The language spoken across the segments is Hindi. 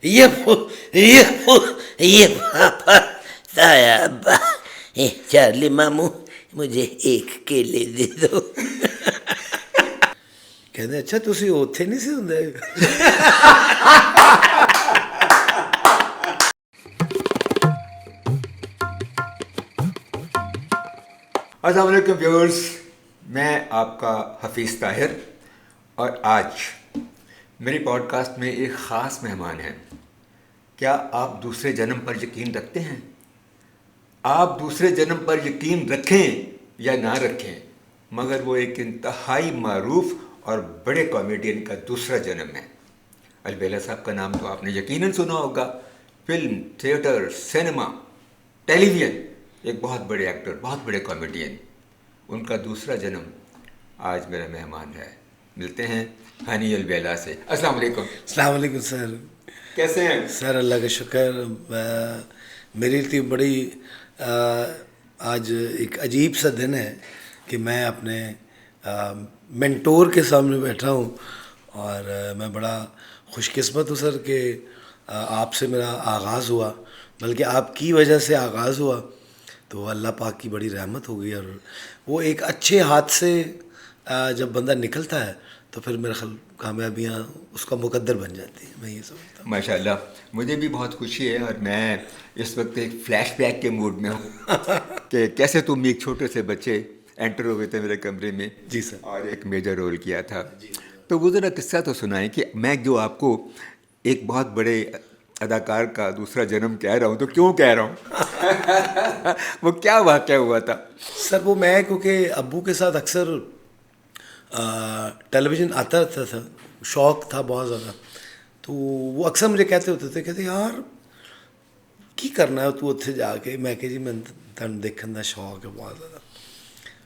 ये पापा, ताया अब्बा, चार्ली मामू, मुझे एक केले दे दो। कहते अच्छा ਤੁਸੀਂ ਉੱਥੇ नहीं ਸੀ ਹੁੰਦੇ। अस्सलाम वालेकुम व्यूअर्स, मैं आपका हफीज़ ताहिर और आज मेरी पॉडकास्ट में एक ख़ास मेहमान हैं। क्या आप दूसरे जन्म पर यकीन रखते हैं? आप दूसरे जन्म पर यकीन रखें या ना रखें, मगर वो एक इंतहाई मारूफ और बड़े कॉमेडियन का दूसरा जन्म है। अलबेला साहब का नाम तो आपने यकीनन सुना होगा। फिल्म, थिएटर, सिनेमा, टेलीविज़न, एक बहुत बड़े एक्टर, बहुत बड़े कॉमेडियन। उनका दूसरा जन्म आज मेरा मेहमान है। मिलते हैं हनी अलबेला से। अस्सलाम वालेकुम। अस्सलाम वालेकुम सर। कैसे हैं सर अल्लाह का शुक्र। मेरे लिए बड़ी आज एक अजीब सा दिन है कि मैं अपने मेंटोर के सामने बैठा हूँ और मैं बड़ा खुशकिस्मत हूँ सर कि आपसे मेरा आगाज़ हुआ, बल्कि आपकी वजह से आगाज़ हुआ। तो अल्लाह पाक की बड़ी रहमत हो गई और वो एक अच्छे हाथ से जब बंदा निकलता है तो फिर मेरा ख्याल कामयाबियाँ उसका मुकद्दर बन जाती है। मैं ये समझता हूँ। माशाल्लाह, मुझे भी बहुत खुशी है और मैं इस वक्त एक फ्लैशबैक के मूड में हूँ कि कैसे तुम एक छोटे से बच्चे एंटर हो गए थे मेरे कमरे में। जी सर। और एक मेजर रोल किया था। तो वो ज़रा किस्सा तो सुनाएं कि मैं जो आपको एक बहुत बड़े अदाकार का दूसरा जन्म कह रहा हूँ तो क्यों कह रहा हूँ वो क्या वाक़या हुआ था? सर वो मैं क्योंकि अब्बू के साथ अक्सर टेलीविज़न आता रहता था, शौक़ था बहुत ज़्यादा। तो वो अक्सर मुझे कहते होते थे, कहते यार की करना है तू उत्थे जाके। मैं कह जी मैं तन देखने का शौक़ है बहुत ज़्यादा।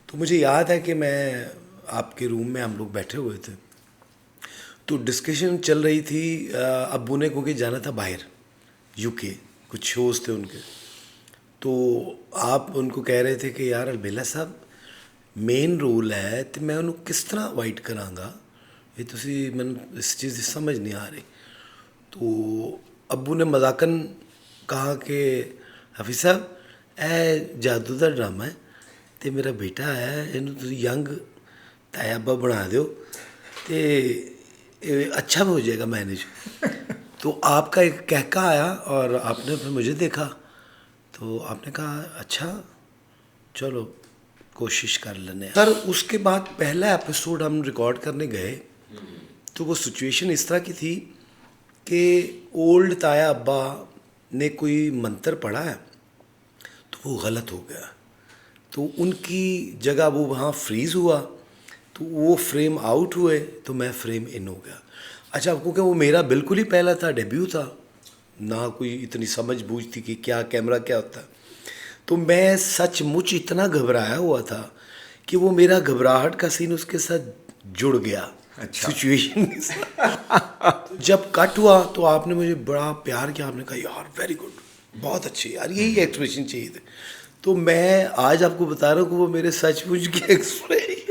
तो मुझे याद है कि मैं आपके रूम में हम लोग बैठे हुए थे तो डिस्कशन चल रही थी। अब्बू ने क्योंकि जाना था बाहर यूके, कुछ शोज़ थे उनके। तो आप उनको कह रहे थे कि यार अलबेला साहब मेन रोल है तो मैं उन्होंने किस तरह अवाइड करांगा, ये तुसी मैंने इस चीज़ की समझ नहीं आ रही। तो अब्बू ने मजाकन कहा कि हफीज़ साहब ए जादू का ड्रामा है तो मेरा बेटा है, इन्हू तुसी यंग ताया अब्बा बना दो तो अच्छा हो जाएगा मैनेज। तो आपका एक कहका आया और आपने फिर मुझे देखा तो आपने कहा अच्छा चलो कोशिश कर लेने। सर उसके बाद पहला एपिसोड हम रिकॉर्ड करने गए तो वो सिचुएशन इस तरह की थी कि ओल्ड ताया अब्बा ने कोई मंत्र पढ़ा है तो वो गलत हो गया। तो उनकी जगह वो वहाँ फ्रीज़ हुआ तो वो फ्रेम आउट हुए तो मैं फ्रेम इन हो गया। अच्छा, क्योंकि वो मेरा बिल्कुल ही पहला था, डेब्यू था, ना कोई इतनी समझ बूझ थी कि क्या कैमरा क्या होता है। तो मैं सचमुच इतना घबराया हुआ था कि वो मेरा घबराहट का सीन उसके साथ जुड़ गया। अच्छा। सिचुएशन के साथ जब कट हुआ तो आपने मुझे बड़ा प्यार किया, आपने कहा यार वेरी गुड, बहुत अच्छी यार, यही एक्सप्रेशन चाहिए थे। तो मैं आज आपको बता रहा हूँ कि वो मेरे सचमुच के एक्सप्रेशन,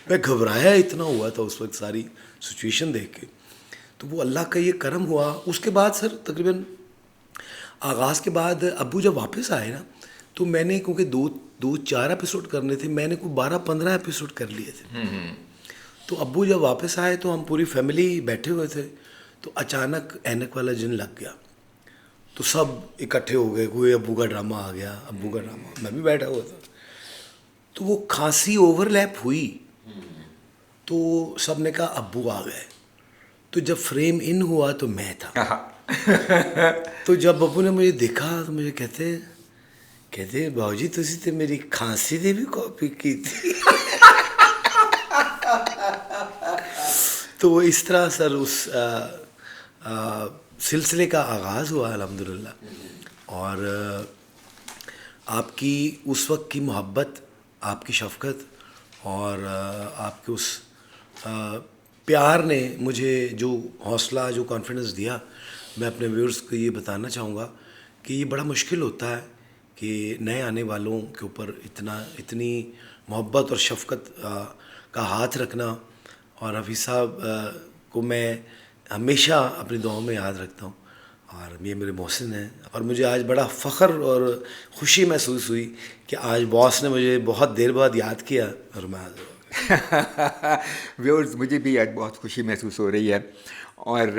मैं घबराया इतना हुआ था उस वक्त सारी सिचुएशन देख के। तो वो अल्लाह का ये करम हुआ। उसके बाद सर तकरीबन आगाज़ के बाद अब्बू जब वापस आए ना तो मैंने क्योंकि दो चार एपिसोड करने थे, मैंने कोई 12-15 एपिसोड कर लिए थे। तो अब्बू जब वापस आए तो हम पूरी फैमिली बैठे हुए थे तो अचानक ऐनक वाला जिन लग गया तो सब इकट्ठे हो गए, कोई अब्बू का ड्रामा आ गया, अब्बू का ड्रामा, मैं भी बैठा हुआ था। तो वो खांसी ओवरलैप हुई तो सब ने कहा अब्बू आ गए। तो जब फ्रेम इन हुआ तो मैं था। तो जब अब्बू ने मुझे देखा तो मुझे कहते बाबूजी तुसी तो मेरी खांसी की भी कॉपी की थी। तो इस तरह सर उस सिलसिले का आगाज़ हुआ अल्हम्दुलिल्लाह। और आपकी उस वक्त की मोहब्बत, आपकी शफ़क़त और आपके उस प्यार ने मुझे जो हौसला, जो कॉन्फिडेंस दिया, मैं अपने व्यूअर्स को ये बताना चाहूँगा कि ये बड़ा मुश्किल होता है कि नए आने वालों के ऊपर इतनी मोहब्बत और शफ़क़त का हाथ रखना। और हफीज़ साहब को मैं हमेशा अपनी दुआओं में याद रखता हूँ और ये मेरे मोहसिन हैं। और मुझे आज बड़ा फ़ख्र और ख़ुशी महसूस हुई कि आज बॉस ने मुझे बहुत देर बाद याद किया और मैं हाज़िर हो गया। व्यूअर्स, मुझे भी आज बहुत खुशी महसूस हो रही है। और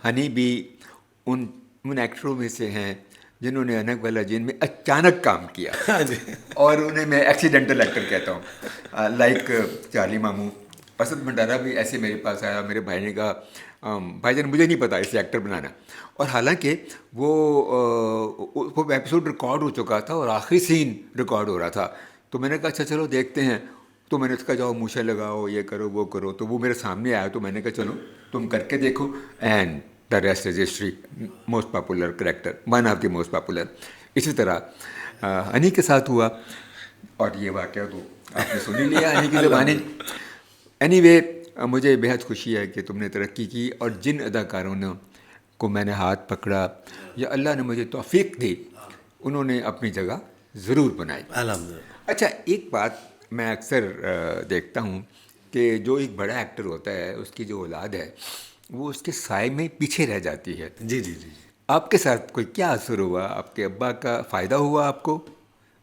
हनी भी उन उन एक्टरों में से हैं जिन्होंने अनक वाला जिन में अचानक काम किया। हाँ जी। और उन्हें मैं एक्सीडेंटल एक्टर कहता हूँ, लाइक चार्ली मामू। असद भंडारा भी ऐसे मेरे पास आया, मेरे भाई ने कहा भाईजान मुझे नहीं पता इसे एक्टर बनाना। और हालांकि वो एपिसोड रिकॉर्ड हो चुका था और आखिरी सीन रिकॉर्ड हो रहा था, तो मैंने कहा अच्छा चलो देखते हैं। तो मैंने उसका जाओ मूछें लगाओ, ये करो वो करो, तो वो मेरे सामने आया, तो मैंने कहा चलो तुम करके देखो, and the rest is history. Most popular character, one of the most popular. इसी तरह हनी के साथ हुआ, और ये वाक़या तो आपने सुन ही लिया हनी की ज़बानी। एनीवे, मुझे बेहद खुशी है कि तुमने तरक्की की, और जिन अदाकारों ने को मैंने हाथ पकड़ा या अल्लाह ने मुझे तौफीक दी, उन्होंने अपनी जगह ज़रूर बनाई। अल्हम्दुलिल्लाह। अच्छा, एक बात मैं अक्सर देखता हूँ कि जो एक बड़ा एक्टर होता है, उसकी जो औलाद है वो उसके साए में पीछे रह जाती है। जी जी जी। आपके साथ कोई क्या असर हुआ? आपके अब्बा का फ़ायदा हुआ आपको,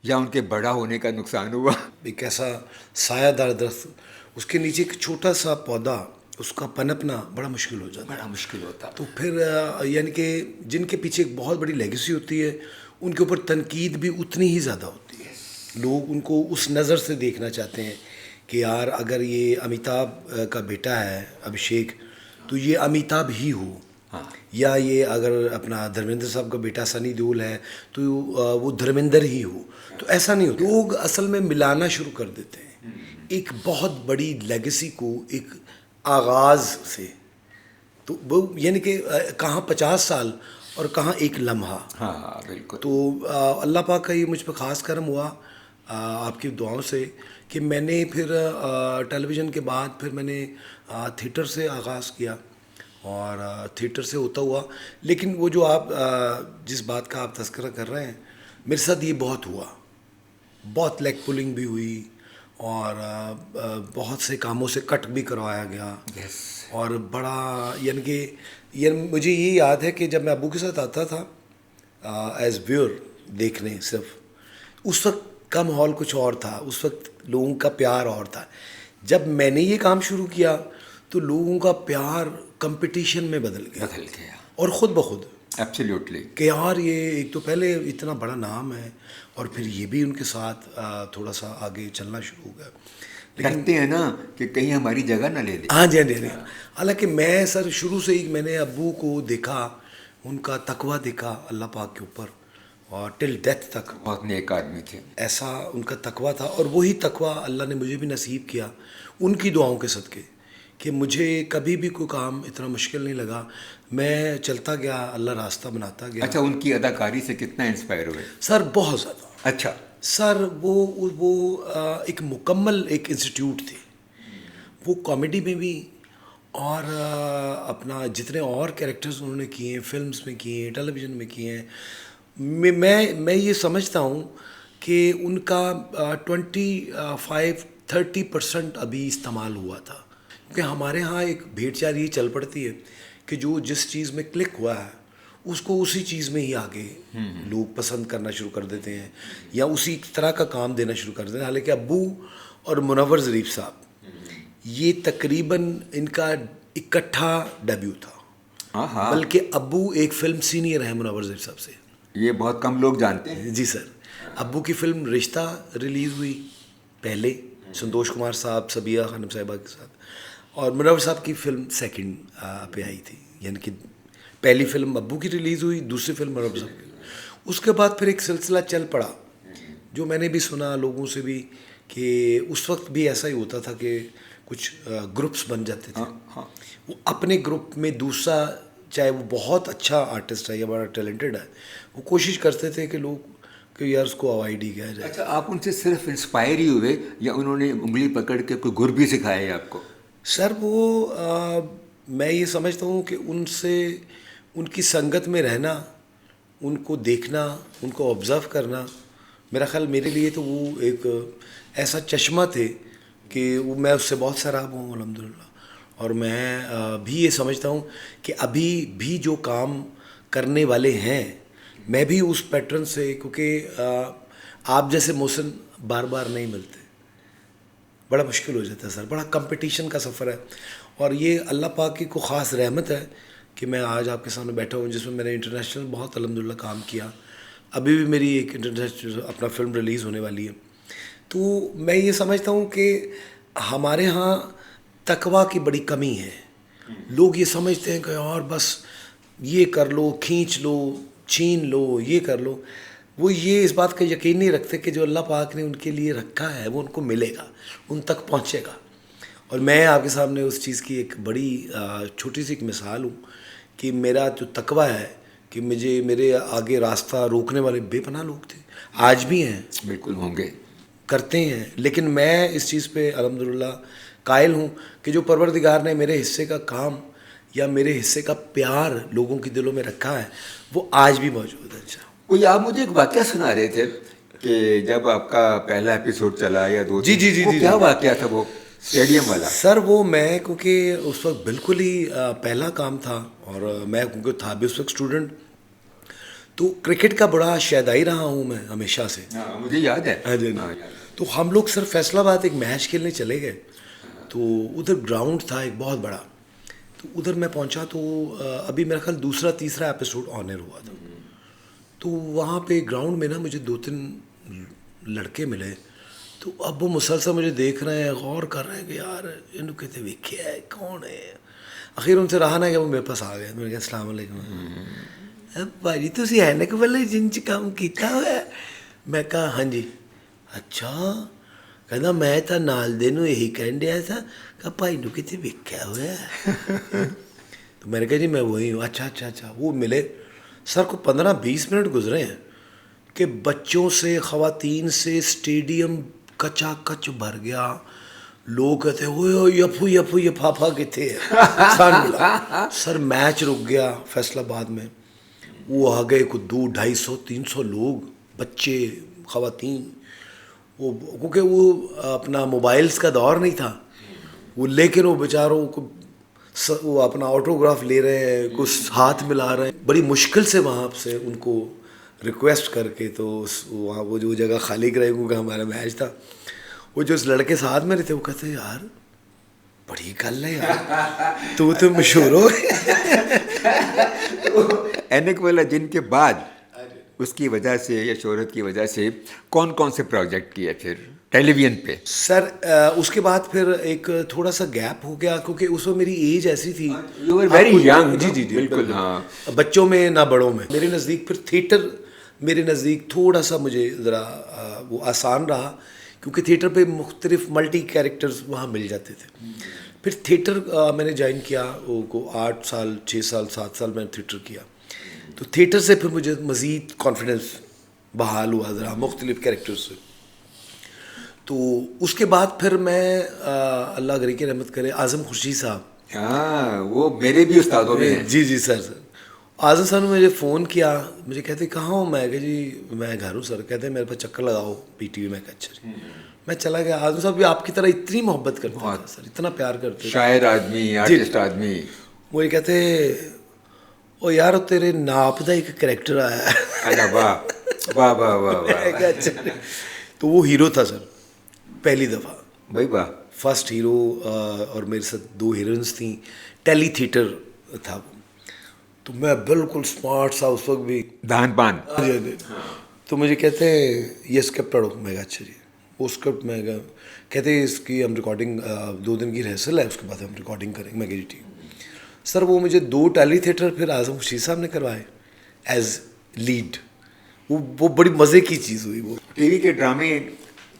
या उनके बड़ा होने का नुकसान हुआ? एक ऐसा सायादार दरख्त, उसके नीचे एक छोटा सा पौधा, उसका पनपना बड़ा मुश्किल हो जाता है। बड़ा मुश्किल होता। तो फिर यानी कि जिनके पीछे एक बहुत बड़ी लेगेसी होती है, उनके ऊपर तनकीद भी उतनी ही ज़्यादा होती है। लोग उनको उस नज़र से देखना चाहते हैं कि यार अगर ये अमिताभ का बेटा है अभिषेक, तो ये अमिताभ ही हो। हाँ। या ये अगर अपना धर्मेंद्र साहब का बेटा सनी देओल है, तो वो धर्मेंद्र ही हो। तो ऐसा नहीं होता, लोग असल में मिलाना शुरू कर देते हैं एक बहुत बड़ी लेगेसी को एक आगाज़ से। तो वो यानी कि कहाँ 50 साल और कहाँ एक लम्हा। हाँ बिल्कुल। तो अल्लाह पाक का ये मुझ पर ख़ास करम हुआ आपकी दुआओं से कि मैंने फिर टेलीविज़न के बाद फिर मैंने थिएटर से आगाज़ किया, और थिएटर से होता हुआ, लेकिन वो जो आप जिस बात का आप तज़किरा कर रहे हैं, मेरे साथ ये बहुत हुआ। बहुत लेग पुलिंग भी हुई, और बहुत से कामों से कट भी करवाया गया। यस। और बड़ा यानी कि मुझे ये याद है कि जब मैं अबू के साथ आता था एज व्यूअर देखने, सिर्फ उस वक्त का माहौल कुछ और था, उस वक्त लोगों का प्यार और था। जब मैंने ये काम शुरू किया तो लोगों का प्यार कंपटीशन में बदल गया और ख़ुद ब खुद। एब्सोल्युटली। कि यार ये एक तो पहले इतना बड़ा नाम है, और फिर ये भी उनके साथ थोड़ा सा आगे चलना शुरू हो गया। लगते हैं ना कि कहीं हमारी जगह ना ले दे। हाँ जी, हाँ जी, हाँ जी। हालांकि मैं सर शुरू से ही मैंने अब्बू को देखा, उनका तकवा देखा अल्लाह पाक के ऊपर, और टिल डेथ तक बहुत नेक आदमी थे। ऐसा उनका तकवा था, और वही तकवा अल्लाह ने मुझे भी नसीब किया उनकी दुआओं के सदके, कि मुझे कभी भी कोई काम इतना मुश्किल नहीं लगा। मैं चलता गया, अल्लाह रास्ता बनाता गया। अच्छा, उनकी अदाकारी से कितना इंस्पायर हुए? सर बहुत ज़्यादा। अच्छा सर वो एक मुकम्मल एक इंस्टीट्यूट थे। वो कॉमेडी में भी, और अपना जितने और कैरेक्टर्स उन्होंने किए हैं, फिल्म्स में किए हैं, टेलीविज़न में किए हैं, मैं ये समझता हूँ कि उनका 25-30% अभी इस्तेमाल हुआ था। क्योंकि हमारे यहाँ एक भेड़चाल ये चल पड़ती है कि जो जिस चीज़ में क्लिक हुआ है उसको उसी चीज़ में ही आगे लोग पसंद करना शुरू कर देते हैं, या उसी तरह का काम देना शुरू कर देते हैं। हालांकि अब्बू और मुनव्वर ज़रीफ साहब, ये तकरीबन इनका इकट्ठा डेब्यू था। हाँ। बल्कि अब्बू एक फिल्म सीनियर है मुनव्वर ज़रीफ साहब से, ये बहुत कम लोग जानते हैं। जी सर। अब्बू की फ़िल्म रिश्ता रिलीज़ हुई पहले, संतोष कुमार साहब, सबिया खानम साहिबा के साथ, और मुनव्वर साहब की फ़िल्म सेकंड पे आई थी। यानी कि पहली फ़िल्म अब्बू की रिलीज़ हुई, दूसरी फिल्म मुनव्वर साहब की। उसके बाद फिर एक सिलसिला चल पड़ा, जो मैंने भी सुना लोगों से भी, कि उस वक्त भी ऐसा ही होता था कि कुछ ग्रुप्स बन जाते थे। हाँ। वो अपने ग्रुप में दूसरा, चाहे वो बहुत अच्छा आर्टिस्ट है या बड़ा टैलेंटेड है, वो कोशिश करते थे कि लोग कि यार उसको अवॉइड ही किया जाए। अच्छा, आप उनसे सिर्फ इंस्पायर ही हुए, या उन्होंने उंगली पकड़ के कोई गुर भी सिखाया है आपको? सर वो मैं ये समझता हूँ कि उनसे, उनकी संगत में रहना, उनको देखना, उनको ऑब्ज़र्व करना, मेरा ख्याल मेरे लिए तो वो एक ऐसा चश्मा थे कि वो, मैं उससे बहुत सराब हूँ अल्हम्दुलिल्लाह। और मैं भी ये समझता हूँ कि अभी भी जो काम करने वाले हैं, मैं भी उस पैटर्न से, क्योंकि आप जैसे मोहसिन बार बार नहीं मिलते, बड़ा मुश्किल हो जाता है सर, बड़ा कंपटीशन का सफ़र है। और ये अल्लाह पाक की को ख़ास रहमत है कि मैं आज आपके सामने बैठा हूँ, जिसमें मैंने इंटरनेशनल बहुत अल्हम्दुलिल्लाह काम किया। अभी भी मेरी एक इंटरनेशनल अपना फिल्म रिलीज़ होने वाली है। तो मैं ये समझता हूँ कि हमारे यहाँ तकवा की बड़ी कमी है। लोग ये समझते हैं कि यार बस ये कर लो, खींच लो, छीन लो, ये कर लो। वो ये इस बात का यकीन नहीं रखते कि जो अल्लाह पाक ने उनके लिए रखा है वो उनको मिलेगा, उन तक पहुँचेगा। और मैं आपके सामने उस चीज़ की एक बड़ी छोटी सी एक मिसाल हूँ कि मेरा जो तकवा है कि मुझे, मेरे आगे रास्ता रोकने वाले बेपनाह लोग थे, आज भी हैं, बिल्कुल होंगे, करते हैं, लेकिन मैं इस चीज़ पे अल्हम्दुलिल्लाह कायल हूँ कि जो परवरदिगार ने मेरे हिस्से का काम या मेरे हिस्से का प्यार लोगों के दिलों में रखा है वो आज भी मौजूद है। अच्छा, कोई आप मुझे एक वाकया सुना रहे थे कि जब आपका पहला एपिसोड चला या दो, जी जी जी वो जी क्या जी। वाकया था वो स्टेडियम वाला? सर वो मैं, क्योंकि उस वक्त बिल्कुल ही पहला काम था और मैं क्योंकि था भी उस वक्त स्टूडेंट, तो क्रिकेट का बड़ा शैदाई रहा हूँ मैं हमेशा से। हाँ, मुझे याद है। हाँ जी, हाँ, तो हम लोग सर फैसलाबाद एक मैच खेलने चले गए, तो उधर ग्राउंड था एक बहुत बड़ा, तो उधर मैं पहुंचा तो अभी मेरा ख्याल दूसरा तीसरा एपिसोड ऑन एयर हुआ था। तो वहाँ पे ग्राउंड में ना मुझे 2-3 लड़के मिले, तो अब वो मुसलसल मुझे देख रहे हैं, गौर कर रहे हैं कि यार इन्हों कितने विखे है, कौन है। आखिर उनसे रहा ना कि वो मेरे पास आ गए। मैंने कहा अस्सलाम वालेकुम। भाजी तुसी ऐनक वाले जिंच काम किया हुआ? मैं कहा हाँ जी। अच्छा, कहना मैं तो नाल दे नूं यही कहन दिया था कि भाई नूं कितने विख्या हुआ है। तो मैंने कहा जी मैं वही हूँ। अच्छा अच्छा अच्छा। वो मिले, सर को 15-20 मिनट गुजरे हैं कि बच्चों से ख़वातीन से स्टेडियम कचाकच भर गया। लोग कहते ओए यफू यफू ये फाफा किथे है। सर मैच रुक गया फैसलाबाद में। वो आ गए कुछ 200-250-300 लोग, बच्चे, ख़वातीन। वो क्योंकि वो अपना मोबाइल्स का दौर नहीं था वो, लेकिन वो बेचारों को वो अपना ऑटोग्राफ ले रहे हैं, कुछ हाथ मिला रहे हैं, बड़ी मुश्किल से वहाँ से उनको रिक्वेस्ट करके। तो वहाँ वो जो जगह खाली कराई क्योंकि हमारा मैच था, वो जो उस लड़के साथ में थे वो कहते यार बड़ी गल है यार, तू तो मशहूर हो। एनक वाला जिनके बाद उसकी वजह से या शोहरत की वजह से कौन कौन से प्रोजेक्ट किए फिर टेलीविजन पे? सर उसके बाद फिर एक थोड़ा सा गैप हो गया क्योंकि उस वक्त मेरी एज ऐसी थी। You were very young, ji no? जी जी बिल्कुल, हाँ। बच्चों में ना बड़ों में। मेरे नज़दीक फिर थिएटर, मेरे नज़दीक थोड़ा सा मुझे ज़रा वो आसान रहा क्योंकि थिएटर पे मुख्तलिफ मल्टी कैरेक्टर्स वहाँ मिल जाते थे। फिर थिएटर मैंने ज्वाइन किया, वो को 8 साल 6 साल 7 साल मैंने थिएटर किया। तो थिएटर से फिर मुझे मज़ीद कॉन्फिडेंस बहाल हुआ ज़रा मुख्तलिफ कैरेक्टर्स से। तो उसके बाद फिर मैं अल्लाह गरी की रहमत करे, आज़म खुर्शीद साहब, हाँ, वो मेरे भी उस्तादों में हैं। जी जी सर। आज़म साहब ने मुझे फ़ोन किया, मुझे कहते कहाँ हो? मैं कहा जी मैं घर हूँ सर। कहते मेरे पास चक्कर लगाओ PTV में। कहा अच्छा जी। मैं चला गया। आज़म साहब भी आपकी तरह इतनी मोहब्बत करते थे सर, इतना प्यार करते थे, शायर आदमी, आर्टिस्ट आदमी। वो ये कहते ओ यार तेरे नाप का एक करैक्टर आया है। अरे वाह वाह वाह वाह मैं वाह कहा, अच्छा। तो वो हीरो था सर, पहली दफ़ा भाई वाह। First hero. और मेरे साथ 2 हीरोइंस थी, टेली थिएटर था वो। तो मैं बिल्कुल स्मार्ट सा उस वक्त भी, धान पान। तो मुझे कहते हैं ये स्क्रिप्ट पढ़ो। मैं कहा अच्छा जी। वो स्क्रिप्ट मैं कहते इसकी हम रिकॉर्डिंग 2 दिन की रिहर्सल है, उसके बाद हम रिकॉर्डिंग करेंगे। मैं कहा जी ठीक। सर वो मुझे 2 टेली थिएटर फिर आज़म खुर्शीद साहब ने करवाए एज लीड। वो बड़ी मज़े की चीज़ हुई वो। टीवी के ड्रामे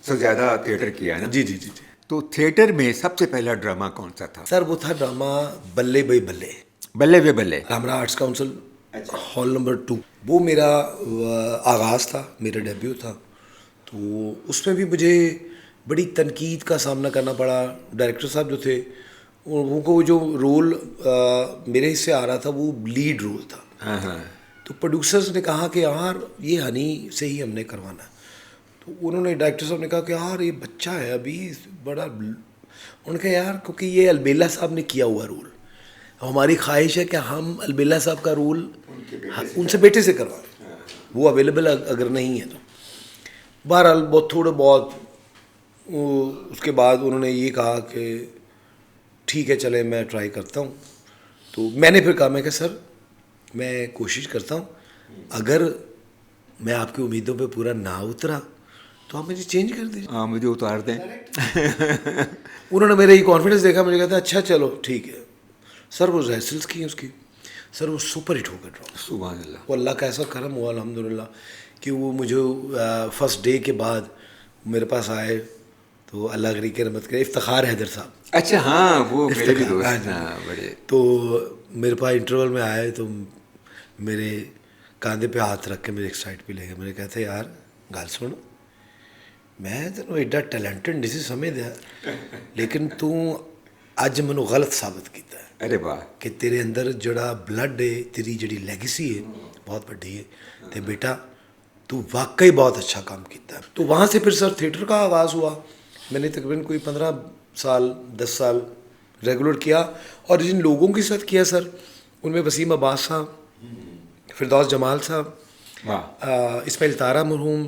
से ज़्यादा थिएटर किया है ना? जी जी जी जी। तो थिएटर में सबसे पहला ड्रामा कौन सा था? सर वो था ड्रामा बल्ले भाई बल्ले, बल्ले वे बल्ले। रामरा आर्ट्स काउंसिल हॉल नंबर 2। वो मेरा आगाज़ था, मेरा डेब्यू था। तो उसमें भी मुझे बड़ी तनकीद का सामना करना पड़ा। डायरेक्टर साहब जो थे उनको जो रोल मेरे हिस्से आ रहा था वो लीड रोल था। हाँ हाँ। तो प्रोड्यूसर्स ने कहा कि यार ये हनी से ही हमने करवाना है। तो उन्होंने, डायरेक्टर साहब ने कहा कि यार ये बच्चा है अभी, बड़ा उन्होंने कहा यार क्योंकि ये अलबेला साहब ने किया हुआ रोल, हमारी ख्वाहिश है कि हम अलबेला साहब का रोल उनसे बेटे से करवाएं, वो अवेलेबल अगर नहीं है तो। बहरहाल बहुत थोड़े बहुत उसके बाद उन्होंने ये कहा कि ठीक है चले मैं ट्राई करता हूँ। तो मैंने फिर कहा मैं कि सर मैं कोशिश करता हूँ, अगर मैं आपकी उम्मीदों पे पूरा ना उतरा तो आप मुझे चेंज कर दीजिए। हाँ, मुझे उतार दें। उन्होंने मेरे ये कॉन्फिडेंस देखा, मुझे कहता अच्छा चलो ठीक है। सर वो रिहर्सल्स की उसकी, सर वो सुपर हिट होकर ड्रॉ, सुभान अल्लाह। वो अल्लाह का ऐसा करम हुआ अल्हम्दुलिल्लाह कि वो मुझे फर्स्ट डे के बाद मेरे पास आए तो अल्लाह करी के रहमत करे, इफ्तिखार हैदर साहब। अच्छा हाँ, वो मेरे भी इफ्तिखार, दोस्त हाँ जी। हैं बड़े। तो मेरे पास इंटरवल में आए तो मेरे कंधे पे हाथ रख के मेरे एक साइड पे ले गए। मेरे कहते यार गल सुन, मैं तेन एडा टैलेंटेड नहीं सी समझदा, लेकिन तू अज मैनू गलत साबित किया है अरे वाह। कि तेरे अंदर जड़ा ब्लड है, तेरी जड़ी लेगेसी है बहुत बड़ी है, तो बेटा तू वाकई बहुत अच्छा काम किया है। तो वहाँ से फिर सर थिएटर का आगाज़ हुआ। मैंने तकरीबन कोई 15 साल 10 साल रेगुलर किया, और जिन लोगों के साथ किया सर उनमें वसीम अब्बास साहब, फिरदौस जमाल साहब, इस्माइल तारा मरहूम,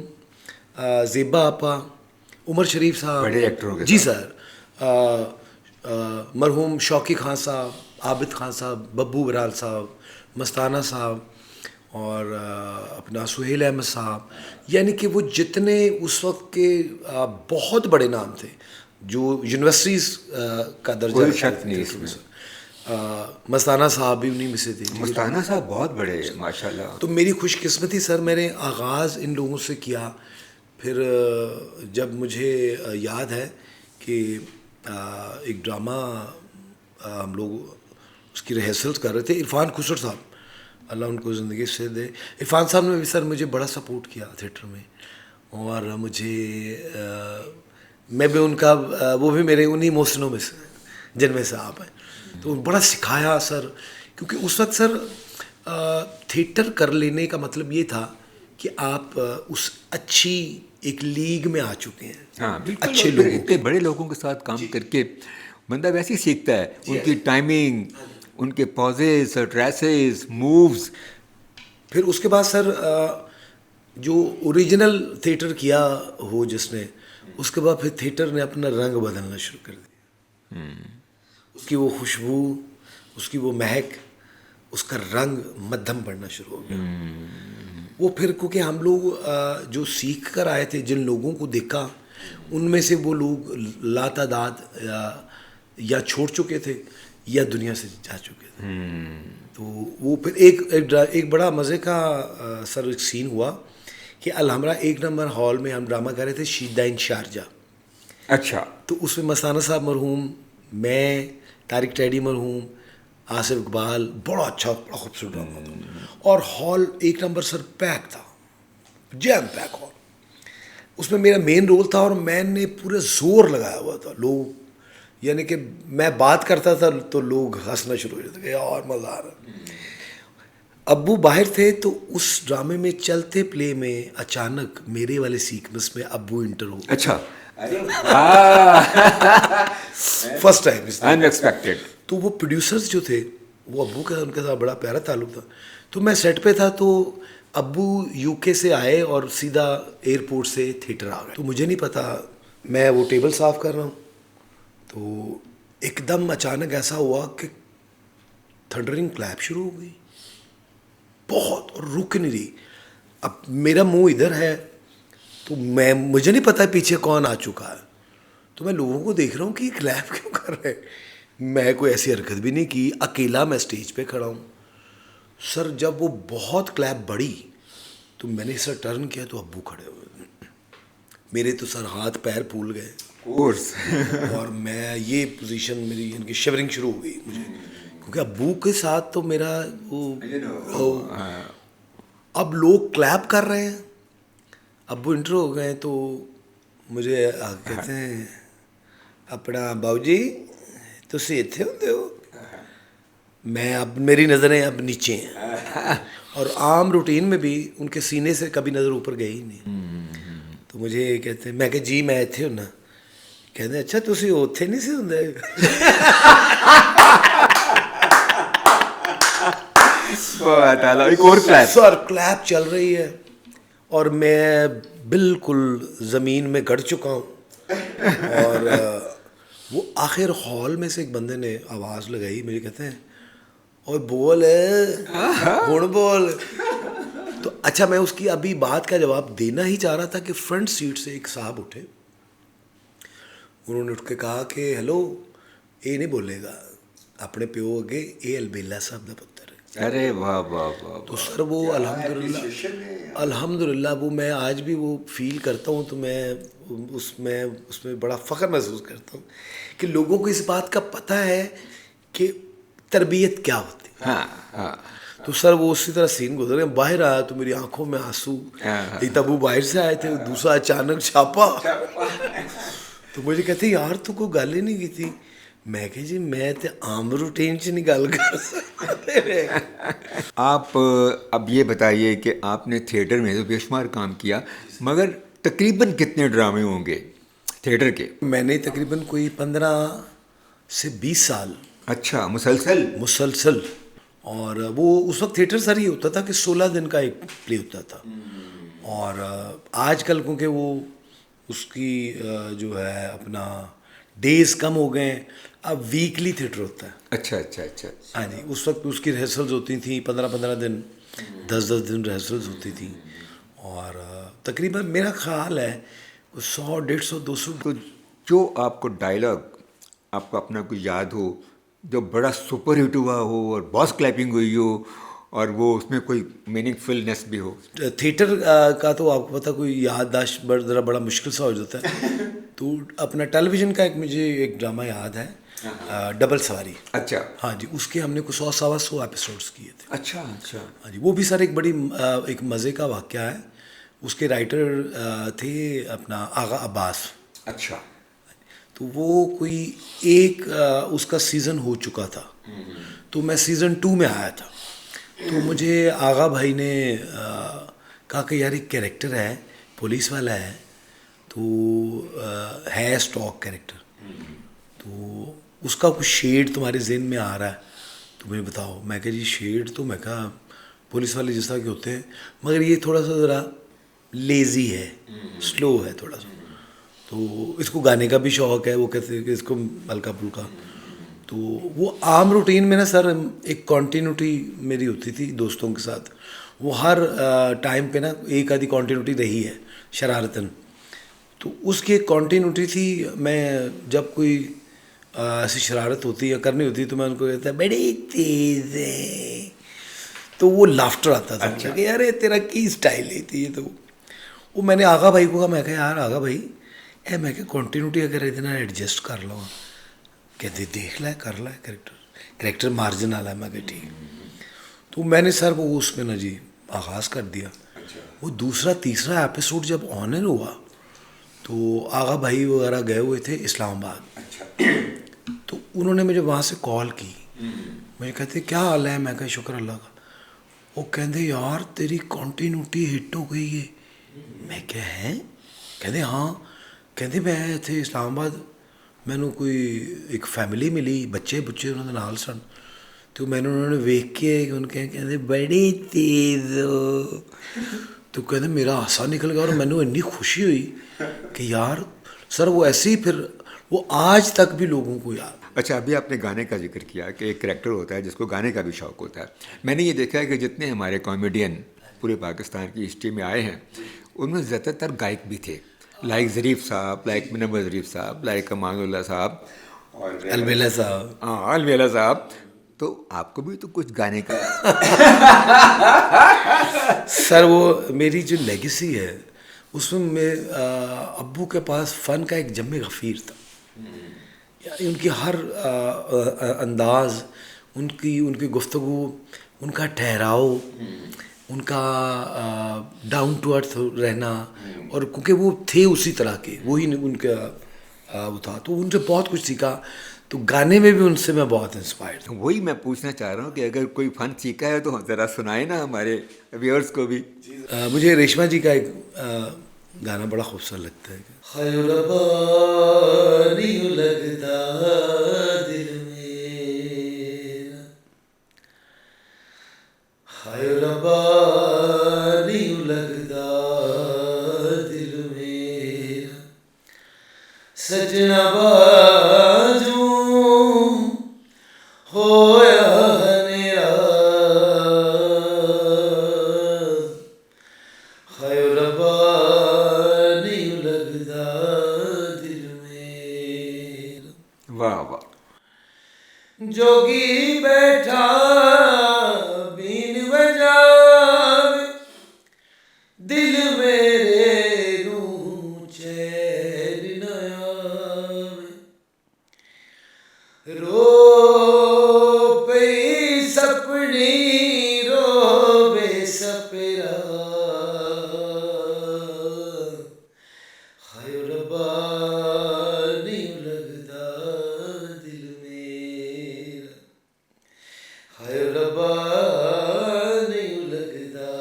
ज़ेबा आपा, उमर शरीफ साहब, बड़े एक्टरों के जी साथ। सर, मरहूम शौकी खान साहब, आबिद खान साहब, बब्बू बराल साहब, मस्ताना साहब, और अपना सुहेल अहमद साहब, यानी कि वो जितने उस वक्त के बहुत बड़े नाम थे जो यूनिवर्सिटीज़ का दर्जा कोई रखते शक थे नहीं थिएटर में इसमें। सर। मस्ताना साहब भी उन्हीं में से थे। मस्ताना साहब बहुत बड़े माशाल्लाह। तो मेरी खुशकिस्मती सर, मैंने आगाज़ इन लोगों से किया। फिर जब मुझे याद है कि एक ड्रामा हम लोग उसकी रिहर्सल्स कर रहे थे, इरफान खुसर साहब अल्लाह उनको ज़िंदगी से दे, इरफान साहब ने भी सर मुझे बड़ा सपोर्ट किया थिएटर में, और मुझे मैं भी उनका वो भी मेरे उन्हीं मोहसिनों में से जिनमें से आप हैं, तो बड़ा सिखाया सर। क्योंकि उस वक्त सर थिएटर कर लेने का मतलब ये था कि आप उस अच्छी एक लीग में आ चुके हैं। हाँ बिल्कुल, अच्छे और फिर लोगों इतने बड़े लोगों के साथ काम करके बंदा वैसे ही सीखता है, उनकी टाइमिंग, उनके पॉजेस, ड्रेसेस, मूव्स। फिर उसके बाद सर जो ओरिजिनल थिएटर किया हो जिसने, उसके बाद फिर थिएटर ने अपना रंग बदलना शुरू कर दिया। उसकी वो खुशबू, उसकी वो महक, उसका रंग मध्यम पड़ना शुरू हो गया। वो फिर क्योंकि हम लोग जो सीख कर आए थे, जिन लोगों को देखा उनमें से वो लोग लातादाद या छोड़ चुके थे या दुनिया से जा चुके थे। तो वो फिर एक बड़ा मज़े का सर एक सीन हुआ कि अलहमरा 1 नंबर हॉल में हम ड्रामा कर रहे थे, शीदा इन शारजा। अच्छा। तो उसमें मस्ताना साहब मरहूम, मैं, तारिक टैडी मरहूम, आसिफ इकबाल, बड़ा अच्छा बड़ा खूबसूरत ड्रामा था, और हॉल 1 नंबर सर पैक था, जैम पैक हॉल। उसमें मेरा मेन रोल था और मैंने पूरे जोर लगाया हुआ था। लोग यानी कि मैं बात करता था तो लोग हंसना शुरू हो जाते थे, यार मज़ा आ रहा। अब्बू बाहर थे तो उस ड्रामे में चलते प्ले में अचानक मेरे वाले सीक्वेंस में अब्बू इंटर हो। अच्छा। First time unexpected. तो वो प्रोड्यूसर्स जो थे वो अब्बू का उनके साथ बड़ा प्यारा ताल्लुक था। तो मैं सेट पे था तो अब्बू यूके से आए और सीधा एयरपोर्ट से थिएटर आ गए। तो मुझे नहीं पता, मैं वो टेबल साफ़ कर रहा हूँ तो एकदम अचानक ऐसा हुआ कि थंडरिंग क्लैप शुरू हो गई बहुत, और रुक नहीं रही। अब मेरा मुंह इधर है तो मुझे नहीं पता पीछे कौन आ चुका है, तो मैं लोगों को देख रहा हूँ कि क्लैप क्यों कर रहे हैं। मैं कोई ऐसी हरकत भी नहीं की, अकेला मैं स्टेज पे खड़ा हूँ। सर जब वो बहुत क्लैप बढ़ी तो मैंने सर टर्न किया तो अब्बू खड़े हुए, मेरे तो सर हाथ पैर फूल गए कोर्स। और मैं ये पोजीशन मेरी इनकी शिवरिंग शुरू हो गई मुझे, क्योंकि अब्बू के साथ तो मेरा वो अब लोग क्लैप कर रहे हैं, अब्बू इंटर हो गए तो मुझे कहते हैं अपना बाबू जी तुसी इत्थे होंदे हो। मैं अब मेरी नज़रें अब नीचे हैं और आम रूटीन में भी उनके सीने से कभी नज़र ऊपर गई ही नहीं। तो मुझे कहते हैं, मैं कहा जी मैं इत्थे होना, कहते अच्छा ਤੁਸੀਂ ਉੱਥੇ नहीं ਸੀ ਹੁੰਦੇ एक और क्लैप। सर क्लैप चल रही है और मैं बिल्कुल ज़मीन में गड़ चुका हूँ और वो आखिर हॉल में से एक बंदे ने आवाज़ लगाई, मुझे कहते हैं और बोल हुण बोल। तो अच्छा मैं उसकी अभी बात का जवाब देना ही चाह रहा था कि फ्रंट सीट से एक साहब उठे, उन्होंने उठ के कहा कि हेलो ये नहीं बोलेगा अपने प्यो अगे, ये अलबेला साहब का पुत्र है। अरे वाह वाह वाह। तो सर वो अल्हम्दुलिल्लाह वो मैं आज भी वो फील करता हूँ, तो मैं उसमें बड़ा फ़ख्र महसूस करता हूँ कि लोगों को इस बात का पता है कि तरबियत क्या होती है। हाँ हाँ। तो सर वो उसी तरह सीन गुजर गया, बाहर आया तो मेरी आंखों में आंसू, एक तब वो बाहर से आए थे, दूसरा अचानक छापा। तो मुझे कहते यार तू कोई गल ही नहीं की थी, मैं कहा जी मैं तो आम रूटीन च नहीं गल कर सकता। आप अब ये बताइए कि आपने थिएटर में तो बेशुमार काम किया, मगर तकरीबन कितने ड्रामे होंगे थिएटर के? मैंने तकरीबन कोई 15 से 20 साल अच्छा, मुसलसल। और वो उस वक्त थिएटर सर ही होता था कि 16 दिन का एक प्ले होता था। और आजकल क्योंकि वो उसकी जो है अपना डेज कम हो गए हैं, अब वीकली थिएटर होता है। अच्छा अच्छा अच्छा। हाँ जी, उस वक्त उसकी रिहर्सल्स होती थी 15-15 दिन, 10-10 दिन रिहर्सल्स होती थी। और तकरीबन मेरा ख्याल है 100, 150, 200। तो जो आपको डायलॉग आपको अपना कुछ याद हो जो बड़ा सुपर हिट हुआ हो और बॉस क्लैपिंग हुई हो और वो उसमें कोई मीनिंगफुलनेस भी हो? थिएटर का तो आपको पता कोई याददाश्त ज़रा बड़ा मुश्किल सा हो जाता है। तो अपना टेलीविज़न का मुझे एक ड्रामा याद है, डबल सवारी। अच्छा। हाँ जी, उसके हमने कुछ 100-125 एपिसोड्स किए थे। अच्छा अच्छा। हाँ जी, वो भी सर एक बड़ी एक मज़े का वाक़या है। उसके राइटर थे अपना आगा अब्बास। अच्छा। तो वो कोई एक उसका सीज़न हो चुका था, तो मैं सीज़न 2 में आया था। तो मुझे आगा भाई ने कहा कि यार एक कैरेक्टर है पुलिस वाला है, तो है स्टॉक कैरेक्टर, तो उसका कुछ शेड तुम्हारे ज़हन में आ रहा है तो मुझे बताओ। मैं कहा जी शेड तो मैं कहा पुलिस वाले जिस तरह के होते हैं, मगर ये थोड़ा सा ज़रा लेज़ी है, स्लो है थोड़ा सा, तो इसको गाने का भी शौक़ है। वो कहते हैं कि इसको हल्का फुल्का। तो वो आम रूटीन में ना सर एक कॉन्टीन्यूटी मेरी होती थी दोस्तों के साथ, वो हर टाइम पे ना एक आधी कॉन्टीन्यूटी रही है शरारतन। तो उसकी एक कॉन्टीन्यूटी थी, मैं जब कोई ऐसी शरारत होती या करनी होती तो मैं उनको कहता बड़ी तेज़ है, तो वो लाफ्टर आता था। अच्छा। कि यार तेरा की स्टाइल है थी। तो वो मैंने आगा भाई को कहा, मैं कहा यार आगा भाई मैं क्या कॉन्टीन्यूटी अगर इतना एडजस्ट कर लवा, कहते देख ला कर ला, करेक्टर मार्जिन वाला है। मैं कहा ठीक। तो मैंने सर वो उसमें ना जी आगाज़ कर दिया। वो दूसरा तीसरा एपिसोड जब ऑनर हुआ तो आगा भाई वगैरह गए हुए थे इस्लामाबाद। तो उन्होंने मुझे वहाँ से कॉल की, मुझे कहते क्या हाल है? मैं कहा शुक्र अल्लाह का। वो कहते यार तेरी कॉन्टीन्यूटी हिट हो गई है। मैं क्या है? कहते हाँ, कहते मैं इतने इस्लामाबाद मैनू कोई एक फैमिली मिली, बच्चे उन्होंने नाल सन, तो मैंने उन्होंने वेख के उनके कहते बड़ी तेज़ हो। तो कहते मेरा हासा निकल गया और मैंने इतनी खुशी हुई कि यार सर वो ऐसे ही फिर वो आज तक भी लोगों को याद। अच्छा, अभी आपने गाने का जिक्र किया कि एक करैक्टर होता है जिसको गाने का भी शौक़ होता है। मैंने ये देखा है कि जितने हमारे कॉमेडियन पूरे पाकिस्तान की हिस्ट्री में आए हैं उनमें ज़्यादातर गायक भी थे, लाइक ज़रीफ़ साहब, लाइक मुनव्वर ज़रीफ़ साहब, लाइक अमानुल्लाह साहब और अलबेला साहब। हाँ, अलबेला साहब। तो आपको भी तो कुछ गाने का सर वो मेरी जो लेगेसी है उसमें मैं अब्बू के पास फ़न का एक जम्मे गफ़ीर था। उनकी हर अंदाज़, उनकी गुफ्तगू, उनका ठहराव, उनका डाउन टू अर्थ रहना, और क्योंकि वो थे उसी तरह के, वही उनका वो था, तो उनसे बहुत कुछ सीखा। तो गाने में भी उनसे मैं बहुत इंस्पायर्ड हूँ। वही मैं पूछना चाह रहा हूँ कि अगर कोई फ़न सीखा है तो ज़रा सुनाए ना हमारे व्यूअर्स को भी। मुझे रेशमा जी का एक गाना बड़ा खूबसूरत लगता है। खैर रब्बा नहीं लगता दिल मेरा, खैर रब्बा नहीं लगता दिल मेरा, सजना बाजू होया हनेरा, खैर रब्बा नहीं लगता दिल मेरा। वाह वाह। जोगी बैठा बीन बजावे, दिल मेरे नू चैन न आवे, रो पई सपनी रोवे सपेरा, हाय रब्बा नहीं लगदा दिल मेरा, हाय रब्बा नहीं लगदा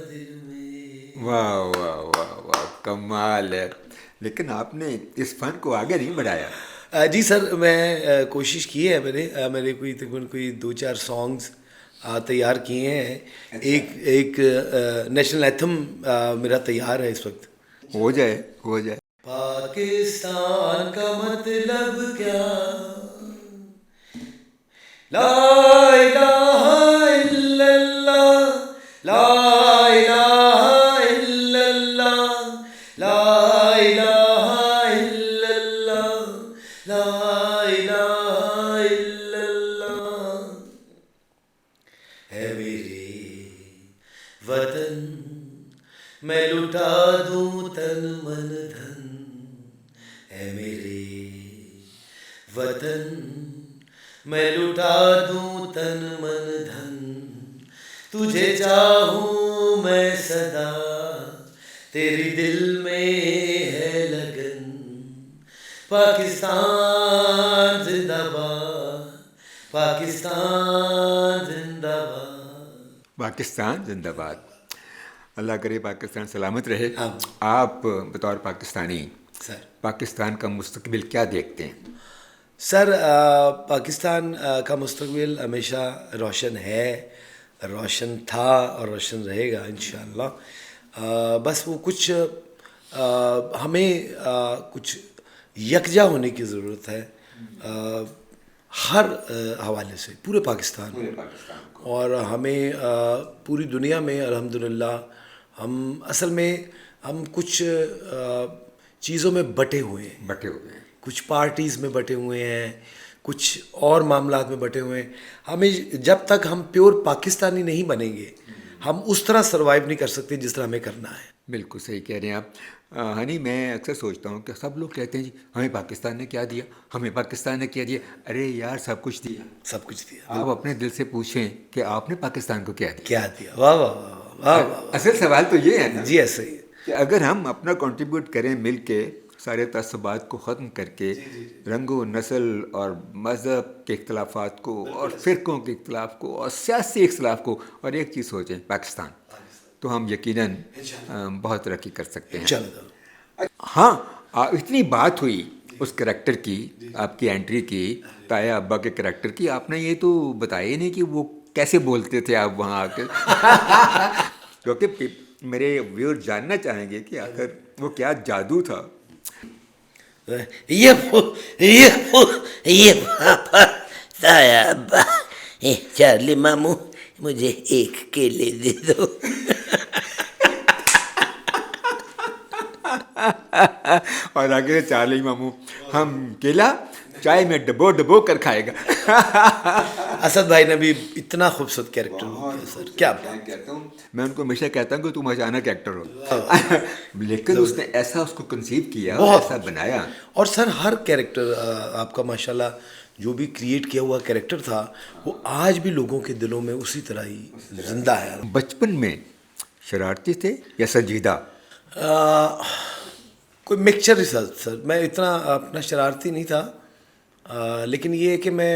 दिल मेरा। वाह वाह वाह वाह, कमाल है। लेकिन आपने इस फन को आगे नहीं बढ़ाया। जी सर, मैं कोशिश की है, मैंने कोई तकरीबन कोई 2-4 सॉन्ग्स तैयार किए हैं। एक नेशनल एंथम मेरा तैयार है इस वक्त। हो जाए हो जाए। पाकिस्तान का मतलब क्या, ला इलाहा इल्लल्लाह, ला इलाहा इल्लल्लाह, ला इलाहा इल्लल्लाह, ला इलाहा इल्लल्लाह, है मेरे वतन मैं लुटा दूं तन मन धन, है मेरे वतन मैं लुटा दूं तन मन धन, तुझे चाहूं मैं सदा तेरी दिल में है लगन, पाकिस्तान जिंदाबाद, पाकिस्तान जिंदाबाद। पाकिस्तान जिंदाबाद। अल्लाह करे पाकिस्तान सलामत रहे। हाँ। आप बतौर पाकिस्तानी सर पाकिस्तान का मुस्तकबिल क्या देखते हैं? सर पाकिस्तान का मुस्तकबिल हमेशा रोशन है, रोशन था और रोशन रहेगा इंशाअल्लाह। बस वो कुछ हमें कुछ यकजा होने की ज़रूरत है हर हवाले से, पूरे पाकिस्तान को। और हमें पूरी दुनिया में अल्हम्दुलिल्लाह हम असल में हम कुछ चीज़ों में बटे हुए हैं, कुछ पार्टीज़ में बटे हुए हैं, कुछ और मामलात में बटे हुए हैं। हमें जब तक हम प्योर पाकिस्तानी नहीं बनेंगे हम उस तरह सर्वाइव नहीं कर सकते जिस तरह हमें करना है। बिल्कुल सही कह रहे हैं आप। हनी, मैं अक्सर सोचता हूँ कि सब लोग कहते हैं जी हमें पाकिस्तान ने क्या दिया, हमें पाकिस्तान ने क्या दिया। अरे यार, सब कुछ दिया, सब कुछ दिया। आप अपने दिल से पूछें कि आपने पाकिस्तान को क्या दिया। क्या दिया? वाह वाह वाह वाह वाह। असल सवाल तो ये है ना जी ऐसे ही कि अगर हम अपना कंट्रीब्यूट करें मिल के, सारे तसबात को ख़त्म करके, रंगो नस्ल और मज़हब के इख्तलाफात को और फ़िरक़ों के इख्तलाफ को और सियासी इख्तलाफ को, और एक चीज़ सोचें पाकिस्तान, तो हम यकीनन बहुत तरक्की कर सकते हैं। चलो। हाँ, इतनी बात हुई उस करैक्टर की, आपकी एंट्री की, ताया अब्बा के करैक्टर की। आपने ये तो बताया ही नहीं कि वो कैसे बोलते थे आप वहाँ आकर। क्योंकि मेरे व्यूअर जानना चाहेंगे कि आखिर वो क्या जादू था। ये पापा, ताया अब्बा, चार्ली मामू, मुझे एक केले दे दो। और आगे चार्ली मामू, हम केला चाय में डबो डबो कर खाएगा। असद भाई ने भी इतना खूबसूरत कैरेक्टर किया सर, क्या बात। कहता हूँ, मैं उनको हमेशा कहता हूँ कि तुम अचानक एक्टर हो। लेकिन उसने ऐसा उसको कंसीव किया, ऐसा बनाया। और सर हर कैरेक्टर आपका माशाल्लाह जो भी क्रिएट किया हुआ कैरेक्टर था वो आज भी लोगों के दिलों में उसी तरह ही जिंदा है। बचपन में शरारती थे या संजीदा? कोई मिक्सचर ही सर। मैं इतना अपना शरारती नहीं था, लेकिन ये है कि मैं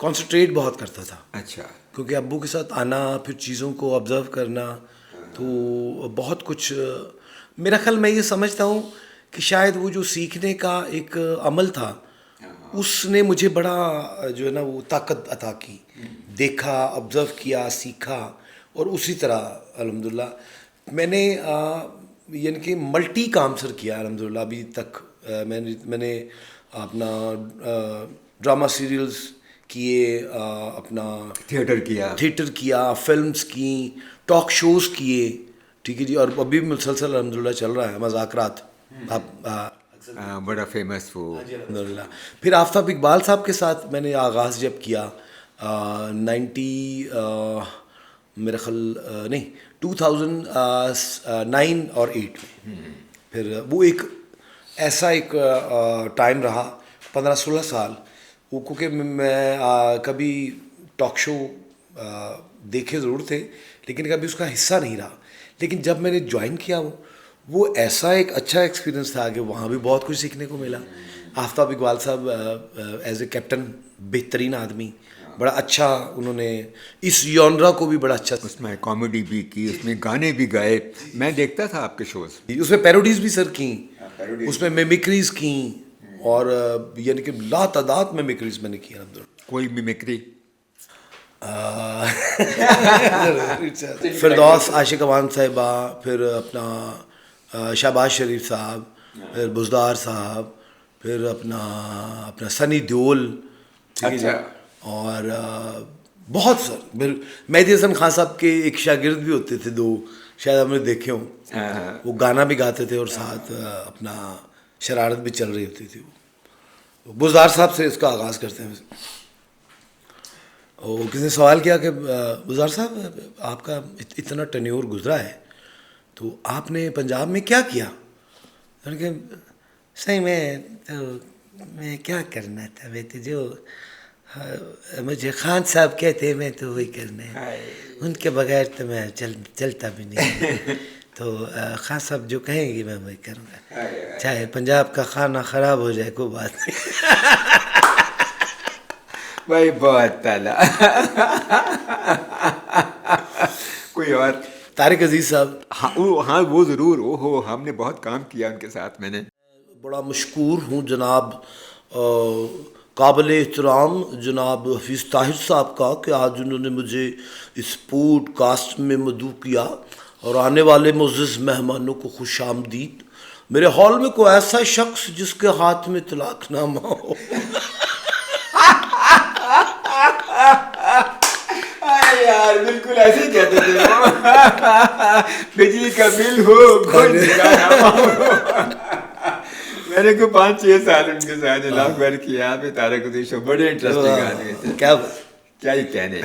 कंसंट्रेट बहुत करता था। अच्छा। क्योंकि अब्बू के साथ आना, फिर चीज़ों को ऑब्ज़र्व करना, तो बहुत कुछ मेरा ख्याल मैं ये समझता हूँ कि शायद वो जो सीखने का एक अमल था उसने मुझे बड़ा जो है ना वो ताकत अता की। देखा, ऑब्ज़र्व किया, सीखा और उसी तरह अल्हम्दुलिल्लाह मैंने यानी कि मल्टी काम सर किया अल्हम्दुलिल्लाह अभी तक। मैंने अपना ड्रामा सीरियल्स किए, अपना थिएटर किया, फिल्म्स की, टॉक शोज़ किए, ठीक है जी। और अभी भी मुसलसल अल्हम्दुलिल्लाह चल रहा है मज़ाकरात। आप बड़ा फेमस वो। अल्हम्दुलिल्लाह। फिर आफ्ताब इकबाल साहब के साथ मैंने आगाज़ जब किया मेरा ख्याल नहीं 2009 और 8 में। फिर वो एक ऐसा एक टाइम रहा 15-16 साल वो, क्योंकि मैं कभी टॉक शो देखे ज़रूर थे लेकिन कभी उसका हिस्सा नहीं रहा। लेकिन जब मैंने ज्वाइन किया वो ऐसा एक अच्छा एक्सपीरियंस था कि वहाँ भी बहुत कुछ सीखने को मिला। आफ्ताब इकबाल साहब एज ए कैप्टन बेहतरीन आदमी, बड़ा अच्छा उन्होंने इस जॉनरा को भी बड़ा अच्छा, उसमें कॉमेडी भी की, उसमें गाने भी गाए। मैं देखता था आपके शोज, उसमें पैरोडीज भी सर की, उसमें मिमिक्रीज की और यानी कि लातादाद मिमिक्रीज मैंने की अल्हम्दुलिल्लाह। कोई मिमिक्री? फिरदौस आशिक अवान साहिबा, फिर अपना शहबाज शरीफ साहब, फिर बुज़दार साहब, फिर अपना सनी देओल, ठीक है जी। और बहुत सर फिर मेहदी हसन खान साहब के एक शागिर्द भी होते थे दो, शायद आपने देखे हों, वो गाना भी गाते थे और साथ अपना शरारत भी चल रही होती थी। वो बुज़दार साहब से इसका आगाज़ करते हैं। और किसी ने सवाल किया कि बुज़दार साहब आपका इतना टेन्योर गुजरा है तो आपने पंजाब में क्या किया? उनके सही में तो मैं क्या करना था, मैं तो जो मुझे खान साहब कहते हैं मैं तो वही करना है, उनके बगैर तो मैं चलता भी नहीं। तो खान साहब जो कहेंगे मैं वही करूँगा, चाहे पंजाब का खाना ख़राब हो जाए कोई बात नहीं। भाई बहुत ताला। कोई और? तारिक अजीज़ साहब। हाँ वो ज़रूर। ओहो, हमने बहुत काम किया उनके साथ। मैंने बड़ा मशकूर हूँ जनाब काबिल एहतराम जनाब हफीज़ ताहिर साहब का कि आज उन्होंने मुझे इस पॉडकास्ट में मदऊ किया और आने वाले मुअज़्ज़ज़ मेहमानों को खुश आमदीद। मेरे हॉल में कोई ऐसा शख्स जिसके हाथ में तलाकनामा हो। यार बिल्कुल ऐसे ही कहते थे वो। बिजली का बिल हो, कोई ठिकाना हो। मैंने को 5-6 साल उनके साथ लाख बार किया। आप तारक अजीज शो बड़े इंटरेस्टिंग आदमी थे, क्या ही कहने।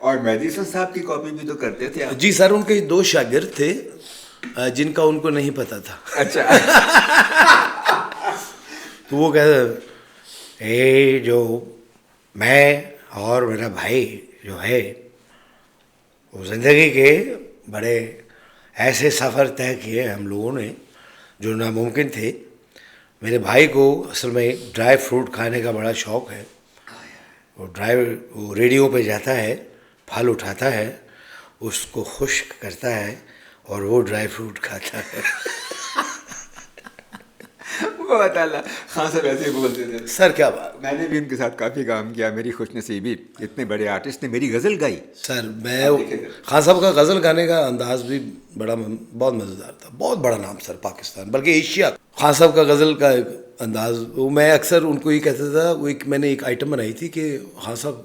और मेहदी हसन साहब की कॉपी भी तो करते थे आप? जी सर, उनके 2 शागिर्द थे जिनका उनको नहीं पता था। अच्छा। तो वो कहते जो मैं और मेरा भाई जो है वो ज़िंदगी के बड़े ऐसे सफ़र तय किए हम लोगों ने जो नामुमकिन थे। मेरे भाई को असल में ड्राई फ्रूट खाने का बड़ा शौक़ है। वो रेडियो पे जाता है, फल उठाता है, उसको खुश्क करता है और वो ड्राई फ्रूट खाता है। वो बताला खान साहब ऐसे बोलते थे। सर क्या बात। मैंने भी उनके साथ काफ़ी काम किया। मेरी खुशनसीबी, इतने बड़े आर्टिस्ट ने मेरी गज़ल गाई। सर मैं खान साहब का गज़ल गाने का अंदाज़ भी बहुत मज़ेदार था। बहुत बड़ा नाम सर पाकिस्तान बल्कि एशिया। खान साहब का गज़ल का एक अंदाज़, वो मैं अक्सर उनको ही कहता था। वो मैंने एक आइटम बनाई थी कि खान साहब